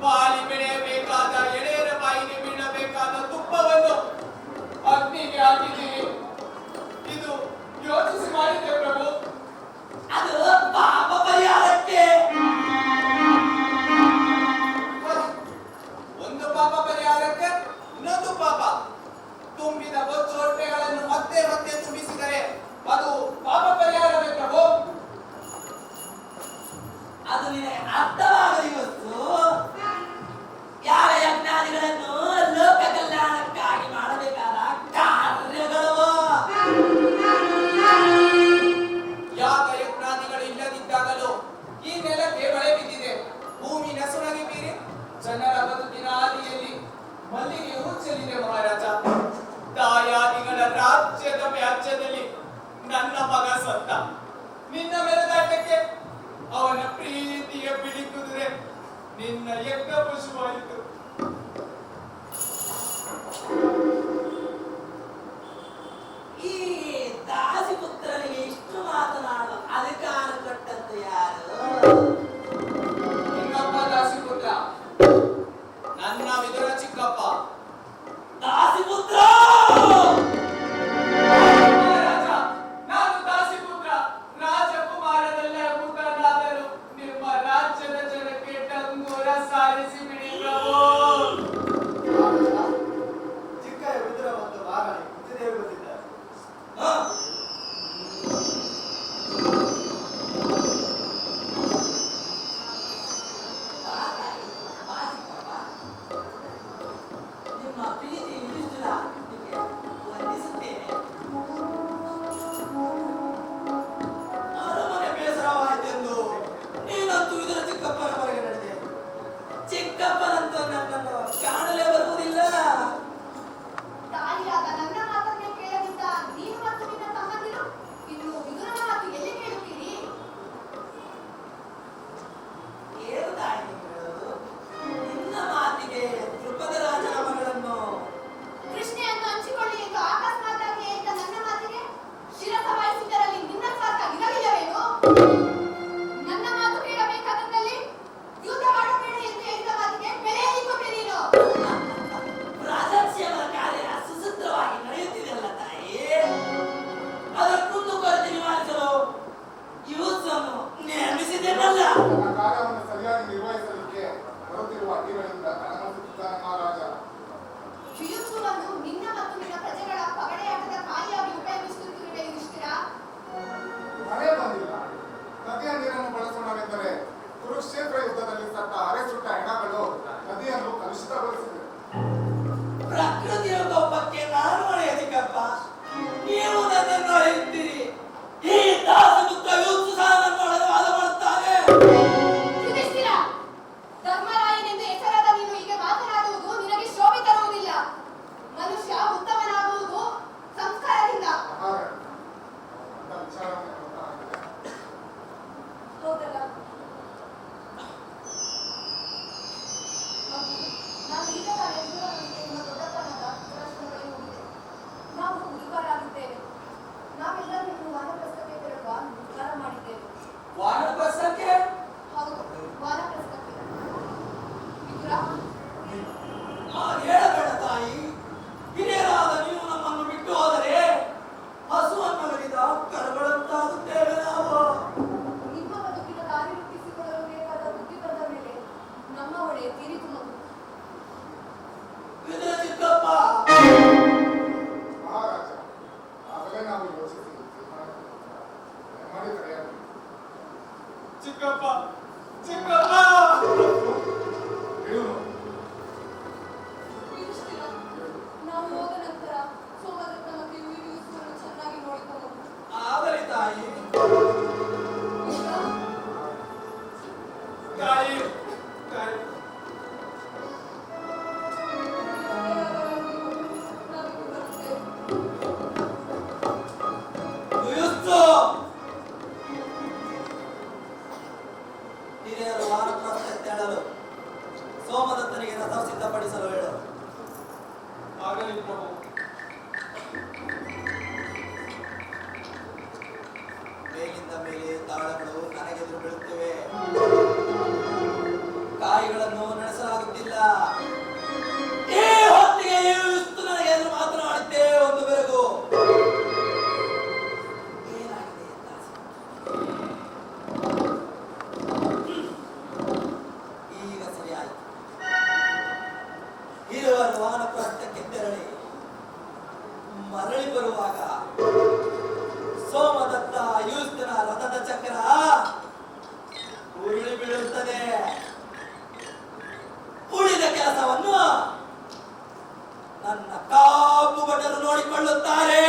ಬಾಲಿ ಬೆಳೆಯಬೇಕಾದ ಎಳೆಯರ ಬಾಯಿಗೆ ಬೀಳಬೇಕಾದ ತುಪ್ಪವನ್ನು ಅಗ್ನಿಗೆ ಹಾಕಿದ್ದೀರಿ. ಇದು ಯೋಚಿಸಿ ಮಾಡಿದ್ದೆ ಪ್ರಭು. ಅದು ಪಾಪ ಪರಿಹಾರಕ್ಕೆ. ಒಂದು ಪಾಪ ಪರಿಹಾರಕ್ಕೆ ಇನ್ನೊಂದು ಪಾಪ. ತುಂಬಿದ ಬೊಚ್ಚು ಹೊಟ್ಟೆಗಳನ್ನು ಮತ್ತೆ ಮತ್ತೆ ತುಂಬಿಸಿದರೆ ಅದು ಪಾಪ ಪರಿಹಾರವೇ ಪ್ರಭು? ಅದು ನಿನಗೆ ಅರ್ಥವಾಗಲಿ ವಸ್ತು. ಯಾರ ಯಜ್ಞಾದಿಗಳನ್ನು ಲೋಕ ಕಲ್ಯಾಣಕ್ಕಾಗಿ ಮಾಡಬೇಕಾದ ಕಾರ್ಯಗಳು. ಯಾಗ ಯಜ್ಞಾದಿಗಳು ಇಲ್ಲದಿದ್ದಾಗಲೂ ಈ ನೆಲಕ್ಕೆ ಮಳೆ ಬಿದ್ದಿದೆ. ಭೂಮಿ ನಸುನಗೆ ಬೀರಿ ಜನರ ಬದುಕಿನ ಆದಿಯಲ್ಲಿ ಮಲ್ಲಿಗೆ ಹೂಚಲಿದೆ ಮಹಾರಾಜ. ದಾಯಾದಿಗಳ ರಾಜ್ಯದ ವ್ಯಾಜ್ಯದಲ್ಲಿ ನನ್ನ ಮಗ ಸತ್ತ. ನಿನ್ನ ಮೆರೆದಾಟಕ್ಕೆ ಅವನ ಪ್ರೀತಿಯ ಬಿಳಿ ಕುದುರೆ ನಿನ್ನ ಯಜ್ಞ ಪಶುವಾಯಿತು. ಈ ದಾಸಿ ಪುತ್ರನಿಗೆ ಇಷ್ಟು ಮಾತನಾಡುವ ಅಧಿಕಾರ ಕೊಟ್ಟದ್ದು ಯಾರು? ನಿನ್ನಪ್ಪ ದಾಸಿಪುತ್ರ, ನನ್ನ ವಿದುರ ಚಿಕ್ಕಪ್ಪ. ದಾಸಿ ಪುತ್ರ ಮಹಾರಾಜ, ನಾನು ದಾಸಿಪುತ್ರ, ರಾಜಕುಮಾರದಲ್ಲ ಪುತ್ರನಾದರೂ ನಿಮ್ಮ ರಾಜ್ಯದ ಜನಕ್ಕೆ ಡಂಗೂರ ಸಾರಿಸಿ ಬಿಡಿ ಪ್ರಭು. ಚಿಕ್ಕ ವಿದುರ ಮತ್ತು ಮಹಾರಾಣಿ ಕುಂತಿದೇವಿ ಬಂದಿದ್ದಾರೆ. ನಿಮ್ಮ ಪ್ರೀತಿ ಯುಧಿಷ್ಠಿರ ನಿಮಗೆ ವಂದಿಸುತ್ತೇನೆ. ಅರಮನೆ ಬೇಸರವಾಯಿತೆಂದು ನೀನಂತೂ ಇದರ ಚಿಕ್ಕಪ್ಪನ ಹೊರಗೆ ನಡೆದೆ. ಚಿಕ್ಕಪ್ಪನಂತೂ ನನ್ನನ್ನು ಕಾಣಲೇ ಬರುವುದಿಲ್ಲ. ತಾಯಿಯಾದ ನನ್ನ ಮಾತನ್ನೇ ಕೇಳದಿದ್ದ ನೀನು ಮತ್ತು ನಿನ್ನ ತಮ್ಮಂದಿರು ಇನ್ನು ವಿದುರನ ಮಾತು ಎಲ್ಲಿ ಕೇಳುತ್ತೀರಿ? ಏನು ತಾಯಿ ನೀವು ಹೇಳೋದು? ನಿನ್ನ ಮಾತಿಗೆ ದ್ರುಪದ ರಾಜನ ಮಗಳನ್ನು ಕೃಷ್ಣೆಯನ್ನು ಹಂಚಿಕೊಳ್ಳಿ ಎಂದು ಅಕಸ್ಮಾತ್ತಾಗಿ ಹೇಳಿದ ನನ್ನ ಮಾತಿಗೆ ಶಿರಸ ವಹಿಸಿದ್ದರಲ್ಲಿ ನಿನ್ನ ಸ್ವಾರ್ಥ ಇರಲಿಲ್ಲವೇನು? ನನ್ನ ಮಾತು ಕೇಳಬೇಕಾದಲ್ಲಿ ಯುದ್ಧ ಮಾಡಬೇಡ ಎಂದು ಹೇಳಿದ ಮಾತಿಗೆ ಬೆಲೆಯಲ್ಲಿ ಕೊಟ್ಟೆ ನೀನು. ರಾಜರ್ಷಿಯವರ ಕಾರ್ಯ ಸುಸೂತ್ರವಾಗಿ ನಡೆಯುತ್ತಿದೆಯಲ್ಲ ತಾಯಿ. ಅದರ ಕುಂದುಕೊರತೆ ನಿವಾರಿಸಲು ಯೂತ್ಸನ್ನು ನೇಮಿಸಿದ್ದೇನಲ್ಲ. ತನ್ನ ಕಾರ್ಯವನ್ನು ಸರಿಯಾಗಿ ನಿರ್ವಹಿಸಲಿಕ್ಕೆ ಬರುತ್ತಿರುವ ಅಡ್ಡಿಗಳಿಂದ ತಲೆಮರೆಸುತ್ತಿದ್ದಾನೆ ಮಹಾರಾಜ. ಯುಯುತ್ಸುವನ್ನು ನಿನ್ನ ಮತ್ತು ನಿನ್ನ ಪ್ರಜೆಗಳ ಪಗಡೆಯಾಟದ ಕಾಯಿಯಾಗಿ ಉಪಯೋಗಿಸುತ್ತಿರುವೆ ಯುಧಿಷ್ಠಿರ. ಮಳೆ ಬಂದಿಲ್ಲ, ನದಿಯ ನೀರನ್ನು ಬಳಸೋಣವೆಂದರೆ ಕುರುಕ್ಷೇತ್ರ ಯುದ್ಧದಲ್ಲಿ ಸತ್ತ ಅರೆಸುಟ್ಟ ಹೆಣಗಳು ನದಿಯನ್ನು ಕಲುಷಿತಗೊಳಿಸಿದೆ. ಪ್ರಕೃತಿಯ ಕೋಪಕ್ಕೆ ನಾನು ಹೊಣೆಯ ಚಿಕ್ಕಪ್ಪ. ನೀವು ನನ್ನನ್ನು ಅಳೆಯುತ್ತೀರಿ. ಈ ದಾಸಪುತ್ರ ಯೂತ್ಸು ಸಹ ನನ್ನೊಳಗೆ ವಾದ ಮಾಡುತ್ತಾನೆ. ಯುಧಿಷ್ಠಿರ, ಧರ್ಮರಾಯನೆಂದು ಹೆಸರಾದ ನೀನು ಹೀಗೆ ಮಾತನಾಡುವುದು ನಿನಗೆ ಶೋಭೆ ತರುವುದಿಲ್ಲ. ಮನುಷ್ಯ ಉತ್ತಮನಾಗುವುದು ಸಂಸ್ಕಾರದಿಂದ. ಮಹಾರಾಣಿ, ಅಂತ ವಿಚಾರವನ್ನು ಗೊತ್ತಾಗಿದೆ. ಹೌದಲ್ಲ? ನಾನು ಈಗ ತಾನೇ ವಿದುರನೊಂದಿಗೆ ನಿಮ್ಮ ದೊಡ್ಡಪ್ಪನಾದ ಧೃತರಾಷ್ಟ್ರನ ಬಳಿ ಹೋಗಿದ್ದೆ. ನಾವು ಮುದುಕರಾಗಿದ್ದೇವೆ. ನಾವೆಲ್ಲರೂ ಇನ್ನು ವಾನಪ್ರಸ್ಥಕ್ಕೆ ತೆರಳುವ ನಿರ್ಧಾರ ಮಾಡಿದ್ದೇವೆ. ವಾನಪ್ರಸ್ಥಕ್ಕೆ? ಹೌದು, ವಾನಪ್ರಸ್ಥಕ್ಕೆ. ವಿದುರ, ಹೇಳಬೇಡ ತಾಯಿ. ಹಿರಿಯರಾದ ನೀವು ನಮ್ಮನ್ನು ಬಿಟ್ಟು ಹೋದರೆ ಹಸುವನ್ನು ಹಿಡಿದ ಕರುಗಳಂತಾಗುತ್ತೇವೆ ನಾವು. ನಿಮ್ಮ ಬದುಕಿನ ದಾರಿ ರೂಪಿಸಿಕೊಳ್ಳಲು ಬೇಕಾದ ಬುದ್ಧಿ ಬಂದ ಮೇಲೆ ನಮ್ಮ ಹೊಣೆ ತೀರಿತು ಮಗು. ವಿದುರ ಚಿಕ್ಕಪ್ಪ, ಮಹಾರಾಜ, ಆಗಲೇ ನಾವು ಯೋಚಿಸಿ ಮಾಡಿದರೆ ಚಿಕ್ಕಪ್ಪ, ಚಿಕ್ಕಪ್ಪ. ಹೇಳು. ಯುಧಿಷ್ಠಿರ, ನಾವು ಹೋದ ನಂತರ ಸೋಮದತ್ತ ಮತ್ತು ಯುಯುತ್ಸುವನ್ನು ಚೆನ್ನಾಗಿ ನೋಡಿಕೊಂಡು ಆಗಲಿ ತಾಯಿ. ತಾಯಿ, ತಾಯಿ, ಯುಯುತ್ಸು, ಹಿರಿಯರು ವಾನಪ್ರಸ್ಥಕ್ಕೆ ತೆರಳಲು ಸೋಮದತ್ತನಿಗೆ ರಥ ಸಿದ್ಧಪಡಿಸಲು ಹೇಳು. ಆಗಲಿ ಪ್ರಭು. ಮೇಲಿಂದ ಮೇಲೆ ತಾಳಗಳು ನನಗೆದುರು ಬೀಳುತ್ತಿವೆ. ಕಾಯಿಗಳನ್ನು ನಡೆಸಲಾದ ಈ ಹೊತ್ತಿಗೆ ಇಷ್ಟು ನನಗೆ ಏನು ಮಾತನಾಡಿದ್ದೆ ಒಂದು ಬೆರಗು ಏನಾಗಿದೆ ದಾಸಿ? ಈಗ ಸರಿಯಾಯಿತು. ಇರುವರು ವಾನಪ್ರಾಂತಕ್ಕೆ ತೆರಳಿ ಮರಳಿ ಬರುವಾಗ ಸೋಮದತ್ತ ಯೂಸ್ತನ ರಥದ ಚಕ್ರ ಉರುಳಿ ಬೀಳುತ್ತದೆ. ಉಳಿದ ಕೆಲಸವನ್ನು ನನ್ನ ಕಾಪು ಭಟರು ನೋಡಿಕೊಳ್ಳುತ್ತಾರೆ.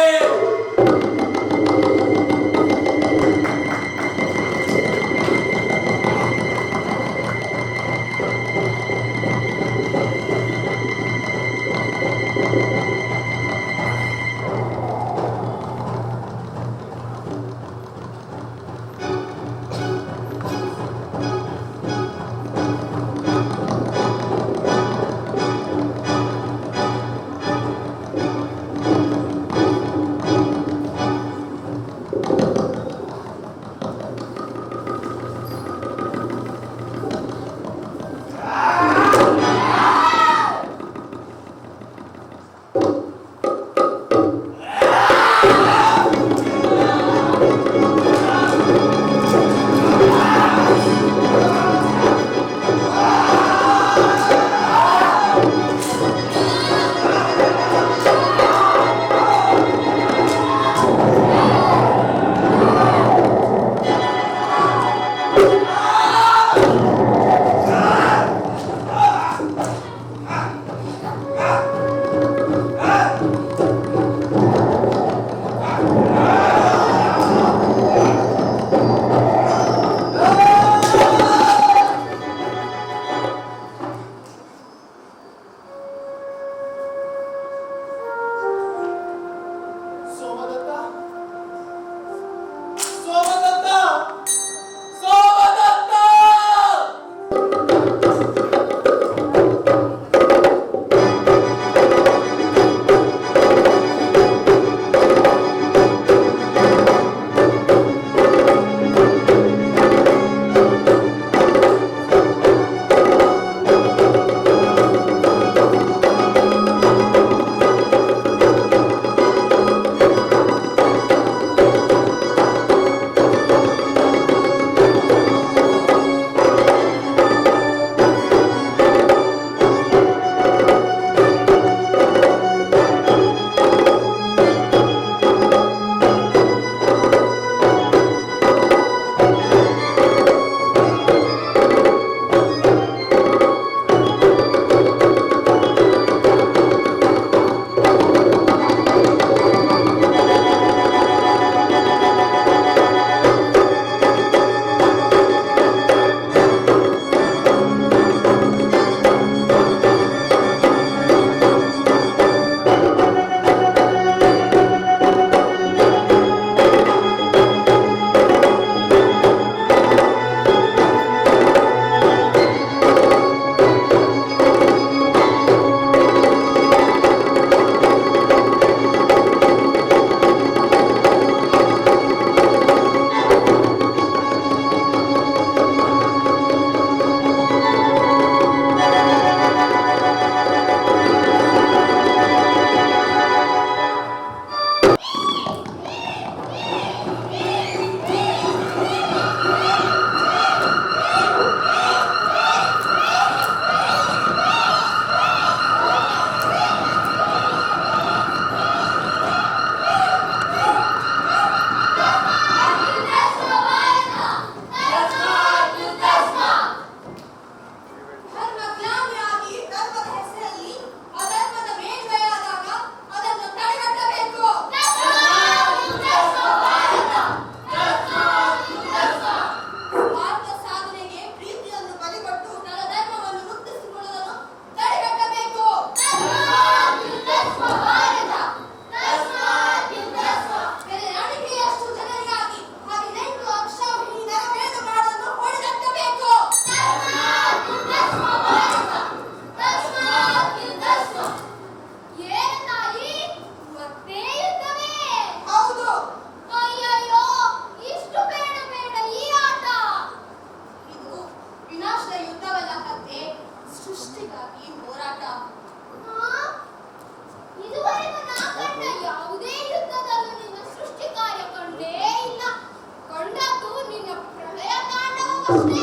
ಅಷ್ಟೇ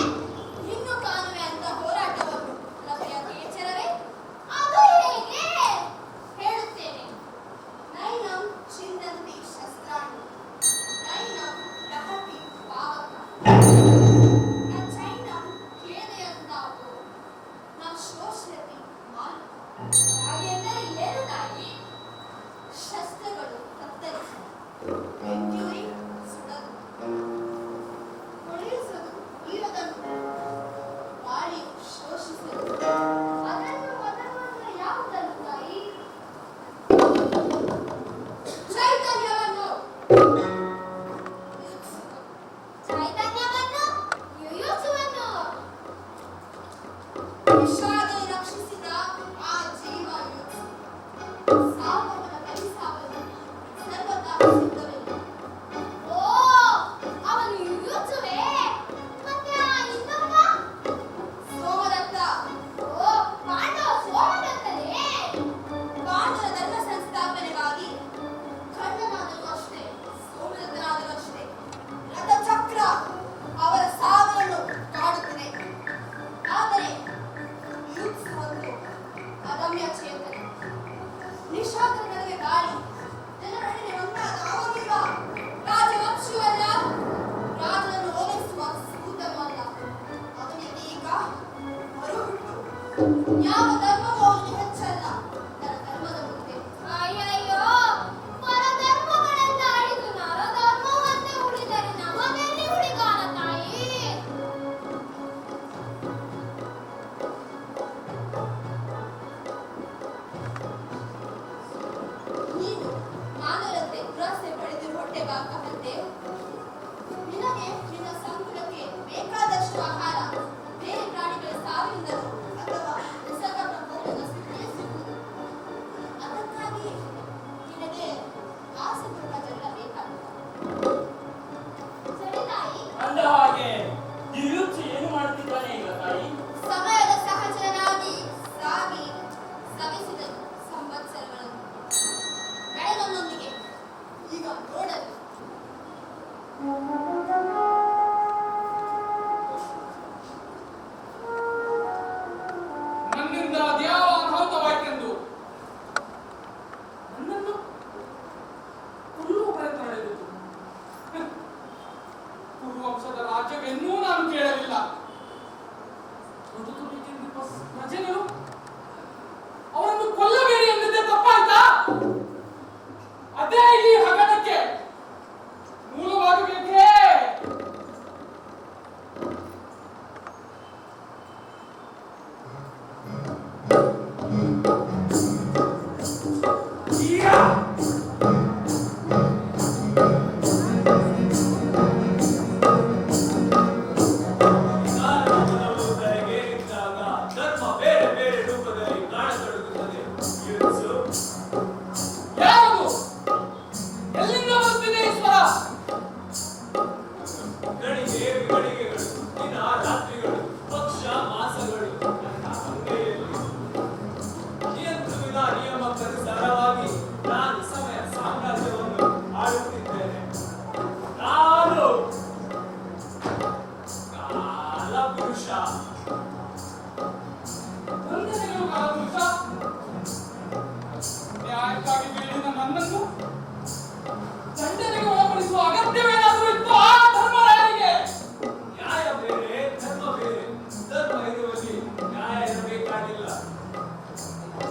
ಇನ್ನು ಕಾಣುವೆ ಅಂತ ಹೋರಾಟವನ್ನು ಲಭ್ಯತೆ ಎಚ್ಚರವೇ ಅದು ಹೇಗೆ ಹೇಳುತ್ತೇನೆ. ನೈನಂ ಚಿಂದಂತಿ ಶಸ್ತ್ರಾಣಿ ನೈನಂ ದಹತಿ ಪಾವಕ ನ ಚೈನಂ ಖೇದಯಂತಾಪೋ ನ ಶೋಷಯತಿ ಮಾನವ. ಹಾಗೆಂದರೆ ಏನು ತಾಯಿ? ಶಸ್ತ್ರಗಳು ಕತ್ತರಿಸಿ ಬೆಂಕಿಯುರಿ ಸುಡದು, ಹೊಳೆಯಿಸದು ಉಳಿಯದನ್ನು, ಗಾಳಿಯು ಶೋಷಿಸದು. ಅದನ್ನು ಒದಗುವಂತ ಯಾವುದನ್ನು ತಾಯಿ? ಚೈತನ್ಯವನ್ನು ಯುಯಿಸುವುದು. ಚೈತನ್ಯವನ್ನು ಯುಯಿಸುವುದು. ವಿಷಾದನೆ ರಕ್ಷಿಸಿದ ಆ ಜೀವ ಯುಯಿಸು. ಸಾವವನ ಬಲಿಸಾವನು ಸರ್ವತಾ ಸಿದ್ಧವಿಲ್ಲ. ಓ, ಅವನು ಯುಯಿಸುವೆ. ಮತ್ತೆ ಆ ಇನ್ನೊಬ್ಬ ಸೋಮದತ್ತ. ಓ, ಪಾಂಡವ ಸೋಮದತ್ತನೇ. ಪಾಂಡವ ಧರ್ಮ ಸಂಸ್ಥಾಪನೆಗಾಗಿ ಖಂಡನಾದರೂ ಅಷ್ಟೇ, ಸೋಮದತ್ತನಾದರೂ ಅಷ್ಟೇ. ರಥಚಕ್ರ ಅವರ ಸಾವಿರನ್ನು ಕಾಡುತ್ತಿದೆ. ಆದರೆ ಯುಯಿಸುವುದು ಅದಮ್ಯ ಚೇತನೆ. ನಿಶಾದರ ನಡುವೆ ಗಾಳಿ, ಜನರೊಡನೆ ಒಂದಾದ ಅವನಿಲ್ಲ. ರಾಜವಂಶವೂ ಅಲ್ಲ, ರಾಜನನ್ನು ಓಲೈಸುವ ಸೂತನೂ ಅಲ್ಲ. ಅವನಿಗೀಗ ಮರುಹುಟ್ಟು. ಯಾವ ಧರ್ಮವೂ ಅವನಿಗೆ ಹೆಚ್ಚಲ್ಲ ತನ್ನ ಧರ್ಮದ ಮುಂದೆ. ಅಯ್ಯಯ್ಯೋ, ಪರಧರ್ಮಗಳೆಲ್ಲ ಅಳಿದು ನರಧರ್ಮವಂತೆ ಉಳಿದರೆ ನಮಗೆಲ್ಲಿ ಹುಡುಗಾನ ತಾಯಿ? ನೀನು ಮಾನವರಂತೆ ದುರಾಸೆ ಪಡೆದು ಹೊಟ್ಟೆ ಬಾಕಂತೆ ನಿನಗೆ ನಿನ್ನ ಸಂಕುಲಕ್ಕೆ ಬೇಕಾದಷ್ಟು ಆಹಾರ ಬೇರೆ ಪ್ರಾಣಿಗಳ ಸಾವಿನಿಂದಲೂ ಅಥವಾ ನಿಸರ್ಗ ಪ್ರಕೋಪದ ಸ್ಥಿತಿಯೇ ಸಿಗುವುದು. ಅದಕ್ಕಾಗಿ ನಿನಗೆ ಆಸೆ ಪಡುವುದೆಲ್ಲ ಬೇಕಾಗುತ್ತದೆ. ಸರಿ ತಾಯಿ? ಅಂದ ಹಾಗೆ ಯುಯುತ್ಸು ಏನು ಮಾಡುತ್ತಿದ್ದಾನೆ ಈಗ ತಾಯಿ? ಸಮಯದ ಸಹಚರನಾಗಿ ಸಾಗಿ ಸವಿಸಿದನು ಸಂವತ್ಸರಗಳನ್ನು. ಬೆಳಗನ್ನೊಂದಿಗೆ ಈಗ ನೋಡಲು ನನ್ನಿಂದ ಅದ್ಯಾವ ಅನಾಹುತವಾಯಿತೆಂದು ನನ್ನನ್ನು ಕೊಲ್ಲುವ ಪ್ರಯತ್ನ ನಡೆದಿತ್ತು. ಕುರುವಂಶದ ರಾಜ್ಯವೆನ್ನೂ ನಾನು ಕೇಳಲಿಲ್ಲ. ಬದುಕಬೇಕೆಂದಿರುವ ಪ್ರಜೆಗಳು ಅವರನ್ನು ಕೊಲ್ಲಬೇಡಿ ಎಂದಿದ್ದೆ ತಪ್ಪಾಯ್ತಾ? ಅದೇ ಈ ಹಗರಣಕ್ಕೆ ಮೂಲವಾಗಬೇಕೇ? ಧರ್ಮ ಬೇರೆ ಬೇರೆ ರೂಪದಲ್ಲಿ ಕಾಣತೊಡಗುತ್ತದೆ. ಯಾವುದು? ಎಲ್ಲಿಂದ ಬರುತ್ತಿದೆ ಈ ಸ್ವರ? ಗಳಿಗೆ ವಿಗಳಿಗೆಗಳು, ದಿನ ರಾತ್ರಿಗಳು, ಪಕ್ಷ ಮಾಸಗಳು ನನ್ನ ಅಂಗೈಯಲ್ಲಿ. ನಿಯಂತ್ರಿತ ನಿಯಮಕ್ಕನುಸಾರವಾಗಿ ನಾನು ಸಮಯ ಸಾಮ್ರಾಜ್ಯವನ್ನು ಆಳುತ್ತಿದ್ದೇನೆ. ನಾನು ಕಾಲಪುರುಷ. ವಂದನೆಗಳು ಕಾಲಪುರುಷ. ನ್ಯಾಯಕ್ಕಾಗಿ ಬೇಡಿದ ನನ್ನನ್ನು ದಂಡನೆಗೆ ಒಳಪಡಿಸುವ ಅಗತ್ಯವೇನಾದರೂ ಇತ್ತು ಆ ಧರ್ಮರಾಯನಿಗೆ? ನ್ಯಾಯ ಬೇರೆ, ಧರ್ಮ ಬೇರೆ. ಧರ್ಮ ಇರುವಲ್ಲಿ ನ್ಯಾಯ ಇರಬೇಕಾಗಿಲ್ಲ.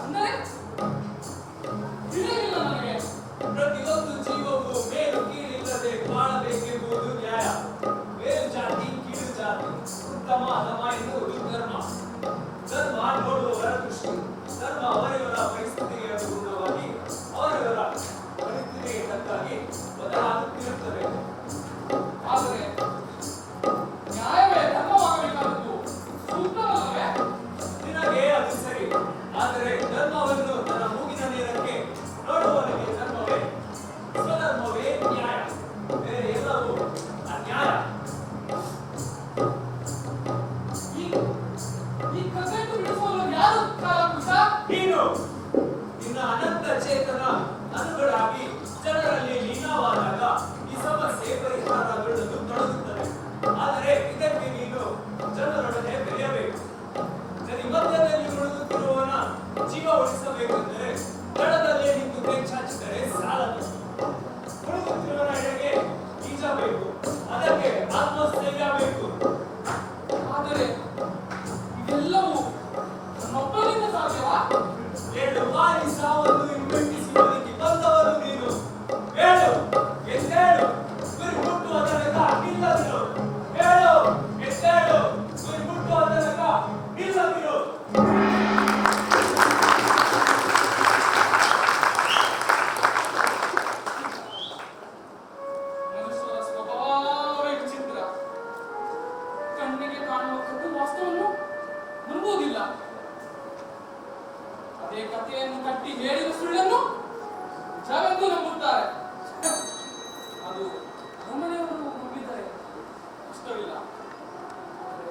ಅಂದರೆ ತಿಳಿಯಲಿಲ್ಲ ನನಗೆ. ಪ್ರತಿಯೊಂದು ಜೀವವು ಮೇಲು ಕೀಳಿಲ್ಲದೆ ಬಾಳಬೇಕೆಂಬುದು ನ್ಯಾಯ. ಮೇಲು ಜಾತಿ, ಕೀಳು ಜಾತಿ, ಉತ್ತಮ ಅಧಮ ಎನ್ನುವುದು ಧರ್ಮ. ಧರ್ಮ ನೋಡುವವರ ದೃಷ್ಟಿ. ಧರ್ಮ ಅವರವರ ಪರಿಸ್ಥಿತಿಗೆ ಅನುಗುಣವಾಗಿ ಅವರವರ ಪರಿಸ್ಥಿತಿಗೆ ತಕ್ಕಾಗಿ ಬದಲಾಗುತ್ತಿರುತ್ತದೆ. ಆದರೆ ನ್ಯಾಯವೇ ಧರ್ಮವಾಗಬೇಕಾದದ್ದು ಸೂಕ್ತವಲ್ಲವೇ? ನಿನಗೆ ಅದು ಸರಿ. ಆದರೆ ಧರ್ಮವನ್ನು ತನ್ನ ಮೂಗಿನ ನೇರಕ್ಕೆ ನೋಡುವವನಿಗೆ ಧರ್ಮವೇ ಸ್ವಧರ್ಮವೇ ನ್ಯಾಯ. ಬೇರೆ ಎಲ್ಲವೂ ಅನ್ಯಾಯ. ಈ ಕಸೆಟ್ಟು ಬಿಡಿಸುವವರು ಯಾರು ಕಾಲಪುರುಷ? ನೀನು ನಿನ್ನ ಅನಂತ ಚೇತನ ಅನುಗಳಾಗಿ ಜನರಲ್ಲಿ ಲೀನವಾದಾಗ ಈ ಸಮಸ್ಯೆ ಪರಿಹಾರಗೊಳ್ಳಲು ತೊಡಗುತ್ತದೆ. ಆದರೆ ಇದಕ್ಕೆ ನೀನು ನದಿ ಮಧ್ಯದಲ್ಲಿ ಮುಳುಗುತ್ತಿರುವವನ ಜೀವ ಉಳಿಸಬೇಕೆಂದರೆ ದಡದಲ್ಲೇ ನಿಂತು ಬೆಚ್ಚಾಚಿದರೆ ಸಾಲದು. ಮುಳುಗುತ್ತಿರುವವನ ಎಡೆಗೆ ಈಜಬೇಕು, ಅದಕ್ಕೆ ಆತ್ಮಸ್ಥೈರ್ಯ ಬೇಕು. ಆದರೆ ಇವೆಲ್ಲವೂ ನನ್ನೊಬ್ಬನಿಂದ ಸಾಧ್ಯವಾ? 2 ಬಾರಿ ಸಾವನ್ನು ಹಿಂಬೆಟ್ಟಿಸಿ ಬದುಕಿ ಬಂದವರು ನೀನು. ಹೇಳು, ಎದ್ದೇಳು, ಗುರಿ ಮುಟ್ಟುವ ತನಕ ನಿಲ್ಲದಿರು. ಹೇಳು, ಎದ್ದೇಳು, ಗುರಿ ಮುಟ್ಟುವ ತನಕ ನಿಲ್ಲದಿರು. ಮನುಷ್ಯರ ಸ್ವಭಾವವೇ ವಿಚಿತ್ರ. ಕಣ್ಣಿಗೆ ಕಾಣುವ ಕಟ್ಟು ವಾಸ್ತವವನ್ನು ನಂಬುವುದಿಲ್ಲ. ಅದೇ ಕಥೆಯನ್ನು ಕಟ್ಟಿ ಹೇಳಿದ ಸುಳ್ಳನ್ನು ನಿಜವೆಂದು ನಂಬುತ್ತಾರೆ. ಅದು ನಮ್ಮನೆಯವರು ನಂಬಿದರೆ ಇಷ್ಟವಿಲ್ಲ. ಆದರೆ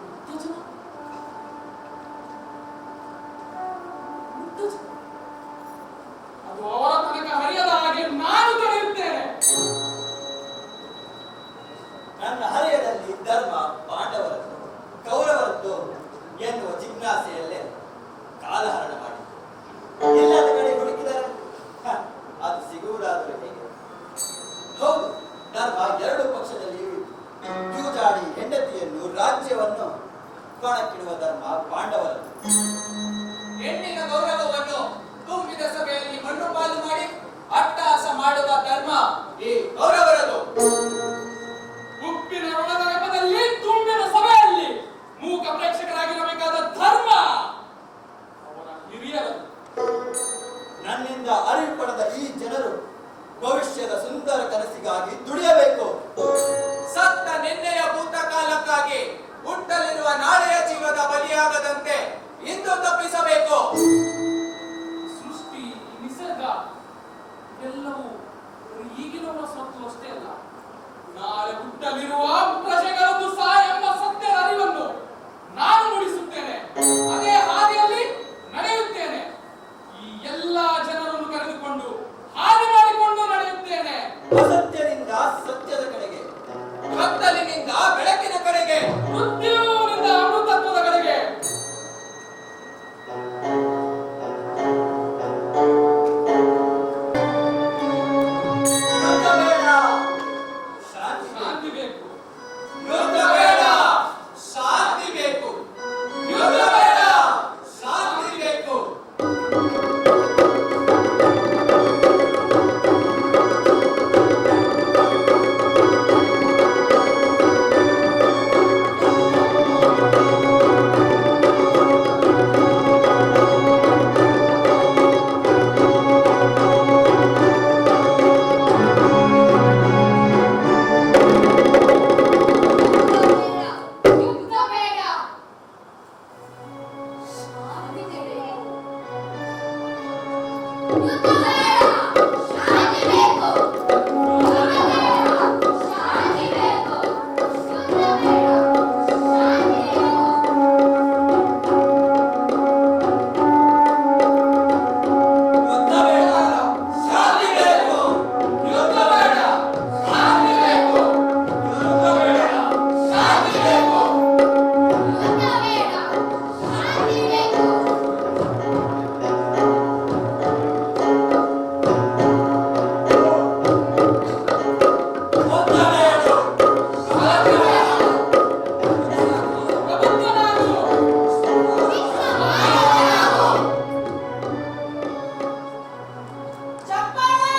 ಉತ್ತೇಜನ? ಉತ್ತೇಜನ? ಅದು ಅವರ ತನಕ ಹರಿಯದ ಹಾಗೆ ನಾನು ತಡೆಯುತ್ತೇನೆ. ನನ್ನ ಹರೆಯದಲ್ಲಿ ಧರ್ಮ ಪಾಂಡವರದ್ದು ಕೌರವರದ್ದು ಎನ್ನುವ ಜಿಜ್ಞಾಸೆಯಲ್ಲೇ ಕಾಲಹರಣ ಮಾಡಿ ಎಲ್ಲದ ಕಡೆ ಹುಡುಕಿದರೆ ಅದು ಸಿಗುವುದಾದರೂ ಹೇಗೆ? ಹೌದು, ಧರ್ಮ 2 ಪಕ್ಷದಲ್ಲಿಯೂ ಇತ್ತು. ಜೂಜಾಡಿ ಹೆಂಡತಿಯನ್ನು ರಾಜ್ಯವನ್ನು ಕೊಣಕ್ಕಿಡುವ ಧರ್ಮ ಪಾಂಡವರದ್ದು. ಹೆಣ್ಣಿನ ಗೌರವವನ್ನು ತುಂಬಿದ ಸಭೆಯಲ್ಲಿ ಮಣ್ಣು ಪಾಲು ಮಾಡಿ ಅಟ್ಟಹಾಸ ಮಾಡುವ ಧರ್ಮ ಈ ಕೌರವರದು. ಉಪ್ಪಿನ ಋಣದ ನೆಪದಲ್ಲಿ ತುಂಬಿನ ಸಭೆಯಲ್ಲಿ ಮೂಕ ಪ್ರೇಕ್ಷಕರಾಗಿರಬೇಕಾದ ಧರ್ಮ ಅವರ ಹಿರಿಯರದು. ನನ್ನಿಂದ ಅರಿವು ಪಡೆದ ಈ ಜನರು ಭವಿಷ್ಯದ ಸುಂದರ ಕನಸಿಗಾಗಿ ದುಡಿಯಬೇಕು. ಸತ್ತ ನಿನ್ನೆಯ ಭೂತಕಾಲಕ್ಕಾಗಿ ಹುಟ್ಟಲಿರುವ ನಾಳೆಯ ಜೀವದ ಬಲಿಯಾಗದಂತೆ ಇಂದು ತಪ್ಪಿಸಬೇಕು. ಸೃಷ್ಟಿ, ನಿಸರ್ಗ ಎಲ್ಲವೂ ಈಗಿನವರ ಸ್ವತ್ತು ಅಷ್ಟೇ ಅಲ್ಲ, ನಾಳೆ ಹುಟ್ಟಲಿರುವ ಪ್ರಜೆಗಳದ್ದು ಸಹ ಎಂಬ ಸತ್ಯದ ಅರಿವನ್ನು ನಾನು ಮೂಡಿಸುತ್ತೇನೆ. ಅದೇ ಹಾದಿಯಲ್ಲಿ ನಡೆಯುತ್ತೇನೆ. ಈ ಎಲ್ಲಾ ಜನರನ್ನು ಕರೆದುಕೊಂಡು ಹಾದಿ ಮಾಡಿಕೊಂಡು ನಡೆಯುತ್ತೇನೆ. ಅಸತ್ಯದಿಂದ ಸತ್ಯದ ಕಡೆಗೆ, ಕತ್ತಲಿನಿಂದ ಬೆಳಕಿನ ಕಡೆಗೆ, ಮೃತ್ಯುವಿನಿಂದ ಅಮೃತತ್ವದ ಕಡೆಗೆ. ಯುದ್ಧ ಬೇಡ, ಶಾಂತಿ ಶಾಂತಿ ಬೇಕು. ಯುದ್ಧ ಬೇಡ, ಶಾಂತಿ ಬೇಕು. ಯುದ್ಧ ಬೇಡ, ಶಾಂತಿ ಬೇಕು. ಯುದ್ಧ ಬೇಡ, ಶಾಂತಿ ಬೇಕು. ಯುದ್ಧ ಬೇಡ, ಶಾಂತಿ ಬೇಕು. ಯುದ್ಧ ಬೇಡ, ಶಾಂತಿ ಬೇಕು. ಯುದ್ಧ ಬೇಡ, ಶಾಂತಿ ಯುದ್ಧ ಬೇಡ, ಶಾಂತಿ ಬೇಕು. ಯುದ್ಧ ಬೇಡ, ಶಾಂತಿ ಬೇಕು. ಯುದ್ಧ ಬೇಡ, ಶಾಂತಿ ಬೇಕು. ಯುದ್ಧ ಬೇಡ, ಶಾಂತಿ ಬೇಕು. ಯುದ್ಧ ಬೇಡ. ಪ್ರಬುದ್ಧನಾಗು. ಚಪ್ಪಾಳೆ!